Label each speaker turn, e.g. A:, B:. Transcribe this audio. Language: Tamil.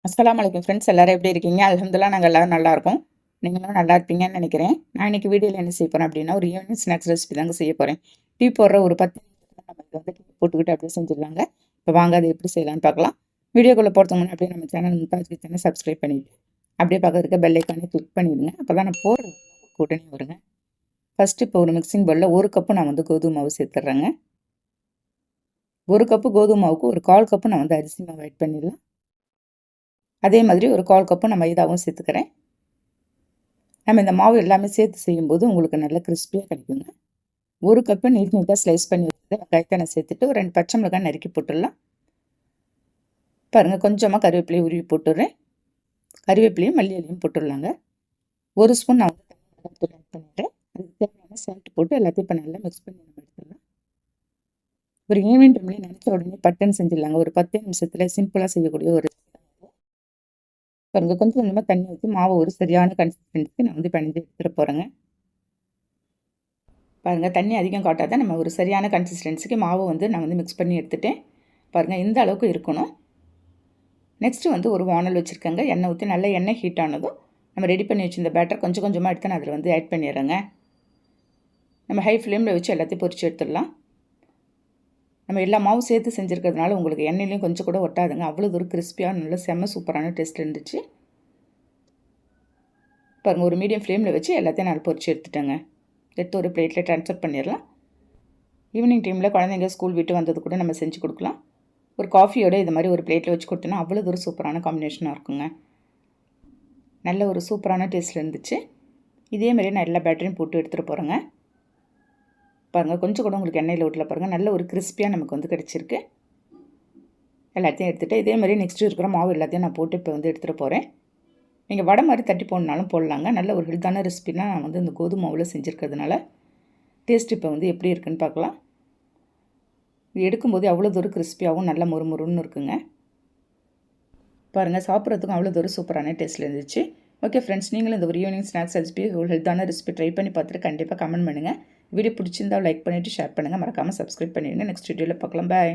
A: அஸ்ஸலாமு அலைக்கும் ஃப்ரெண்ட்ஸ், எல்லாரும் எப்படி இருக்கீங்க? அல்ஹம்துலில்லாஹ் நாங்கள் எல்லாரும் நல்லா இருக்கோம். நீங்களும் நல்லா இருப்பீங்கன்னு நினைக்கிறேன். நான் இன்னைக்கு வீடியோவில் என்ன செய்ய போகிறேன் அப்படின்னா, ஒரு ஈவினிங் ஸ்நாக்ஸ் ரெசிபி தாங்க செய்ய போகிறேன். டீ போடுற ஒரு 10 நிமிஷத்துல நம்ம இதை வந்து டீ போட்டுக்கிட்டு அப்படியே செஞ்சிடலாங்க. இப்போ வாங்க அதை எப்படி செய்யலாம்னு பார்க்கலாம். வீடியோக்குள்ளே போகிறதுக்கு முன்னாடி அப்படியே நம்ம சேனல் மும்தாஜ் கிச்சனை சப்ஸ்கிரைப் பண்ணிவிட்டு அப்படியே பக்கத்துல இருக்க பெல் ஐக்கானே கிளிக் பண்ணிவிடுங்க. அப்போ தான் நான் போடுற உடனே வருங்க. ஃபஸ்ட்டு இப்போ ஒரு மிக்சிங் பவுலில் 1 கப்பு நான் வந்து கோதுமை மாவு சேர்த்துட்றேங்க. 1 கப்பு கோதுமை மாவுக்கு ஒரு 1/4 கப்பு நான் வந்து அரிசி மாவு ஆட் பண்ணிடலாம். அதே மாதிரி ஒரு 1/4 கப்பு நான் மைதாவும் சேர்த்துக்கிறேன். நம்ம இந்த மாவு எல்லாமே சேர்த்து செய்யும்போது உங்களுக்கு நல்ல கிறிஸ்பியாக கிடைக்குங்க. 1 கப்பு நீட்டாக ஸ்லைஸ் பண்ணி வச்சுட்டு வெங்காயத்தை நான் சேர்த்துட்டு ஒரு 2 பச்சை மிளகாய் நறுக்கி போட்டுடலாம். பாருங்கள், கொஞ்சமாக கருவேப்பிலையை உருவி போட்டுடுறேன். கருவேப்பிலையும் மல்லி இலையும் போட்டுடலாங்க. 1 ஸ்பூன் நான் வந்து தூள் ஆட் பண்ணிடுறேன். அதுக்கு தேவையான சால்ட் போட்டு எல்லாத்தையும் இப்போ நல்லா மிக்ஸ் பண்ணி நம்ம எடுத்துடலாம். ஒரு ஈவினிங் டைம்லேயே நினச்ச உடனே பட்டுன்னு செஞ்சிடலாங்க. ஒரு 10 நிமிஷத்தில் சிம்பிளாக செய்யக்கூடிய ஒரு பாருங்கள், கொஞ்சம் கொஞ்சமாக தண்ணி ஊற்றி மாவு ஒரு சரியான கன்சிஸ்டன்சிக்கு நான் வந்து பிணைஞ்சு எடுத்துகிட்டு போகிறேங்க. பாருங்கள், தண்ணி அதிகம் காட்டாத நம்ம ஒரு சரியான கன்சிஸ்டன்சிக்கு மாவு வந்து நான் வந்து மிக்ஸ் பண்ணி எடுத்துட்டேன். பாருங்கள், இந்த அளவுக்கு இருக்கணும். நெக்ஸ்ட்டு வந்து ஒரு வானல் வச்சுருக்கேங்க. எண்ணெய் ஊற்றி நல்லா எண்ணெய் ஹீட் ஆனதும் நம்ம ரெடி பண்ணி வச்சுருந்த பேட்டர் கொஞ்சம் கொஞ்சமாக எடுத்து நான் அதில் வந்து ஆட் பண்ணிடுறேங்க. நம்ம ஹை ஃப்ளேமில் வச்சு எல்லாத்தையும் பொரிச்சு எடுத்துடலாம். நம்ம எல்லா மாவும் சேர்த்து செஞ்சுருக்கிறதுனால உங்களுக்கு எண்ணெயிலையும் கொஞ்சம் கூட ஒட்டாதுங்க. அவ்வளோ ஒரு கிறிஸ்பியாக நல்ல செம்ம சூப்பரான டேஸ்ட் இருந்துச்சு. பாருங்கள், ஒரு மீடியம் ஃப்ளேமில் வச்சு எல்லாத்தையும் நான் பொரிச்சு எடுத்துட்டேங்க. எடுத்து ஒரு பிளேட்டில் ட்ரான்ஸ்ஃபர் பண்ணிடலாம். ஈவினிங் டைமில் குழந்தைங்க ஸ்கூல் விட்டு வந்தது கூட நம்ம செஞ்சு கொடுக்கலாம். ஒரு காஃபியோட இது மாதிரி ஒரு பிளேட்டில் வச்சு கொடுத்தோன்னா அவ்வளோ ஒரு சூப்பரான காம்பினேஷனாக இருக்குங்க. நல்ல ஒரு சூப்பரான டேஸ்ட்டில் இருந்துச்சு. இதேமாதிரி நான் எல்லா பேட்டரியும் போட்டு எடுத்துகிட்டு போகிறேங்க. பாருங்கள், கொஞ்சம் கூட உங்களுக்கு எண்ணெயில் விடல பாருங்கள். நல்ல ஒரு கிறிஸ்பியாக நமக்கு வந்து கிடச்சிருக்கு. எல்லாத்தையும் எடுத்துகிட்டு இதே மாதிரி நெக்ஸ்ட்டு இருக்கிற மாவு எல்லாத்தையும் நான் போட்டு இப்போ வந்து எடுத்துகிட்டு போகிறேன். நீங்கள் வடை மாதிரி தட்டி போடனாலும் போடலாங்க. நல்ல ஒரு ஹெல்த்தான ரெசிபினா நான் வந்து இந்த கோதுமை மாவில் செஞ்சுருக்கிறதுனால டேஸ்ட் இப்போ வந்து எப்படி இருக்குன்னு பார்க்கலாம். இது எடுக்கும்போது அவ்வளோ தூரம் கிறிஸ்பியாகவும் நல்லா முறுமுறுன்னு இருக்குங்க. பாருங்கள், சாப்பிட்றதுக்கும் அவ்வளோ தூரம் சூப்பரான டேஸ்ட்டில் இருந்துச்சு. ஓகே ஃப்ரெண்ட்ஸ், நீங்களும் இந்த ஒரு ஈவினிங் ஸ்நாக்ஸ் ரெசிபி ஒரு ஹெல்த்தான ரெசிபி ட்ரை பண்ணி பார்த்துட்டு கண்டிப்பாக கமெண்ட் பண்ணுங்கள். வீடியோ பிடிச்சிருந்தால் லைக் பண்ணிவிட்டு ஷேர் பண்ணுங்கள். மறக்காமல் சப்ஸ்கிரைப் பண்ணிடுங்க. நெக்ஸ்ட் வீடியோவில் பார்க்கலாம். பாய்.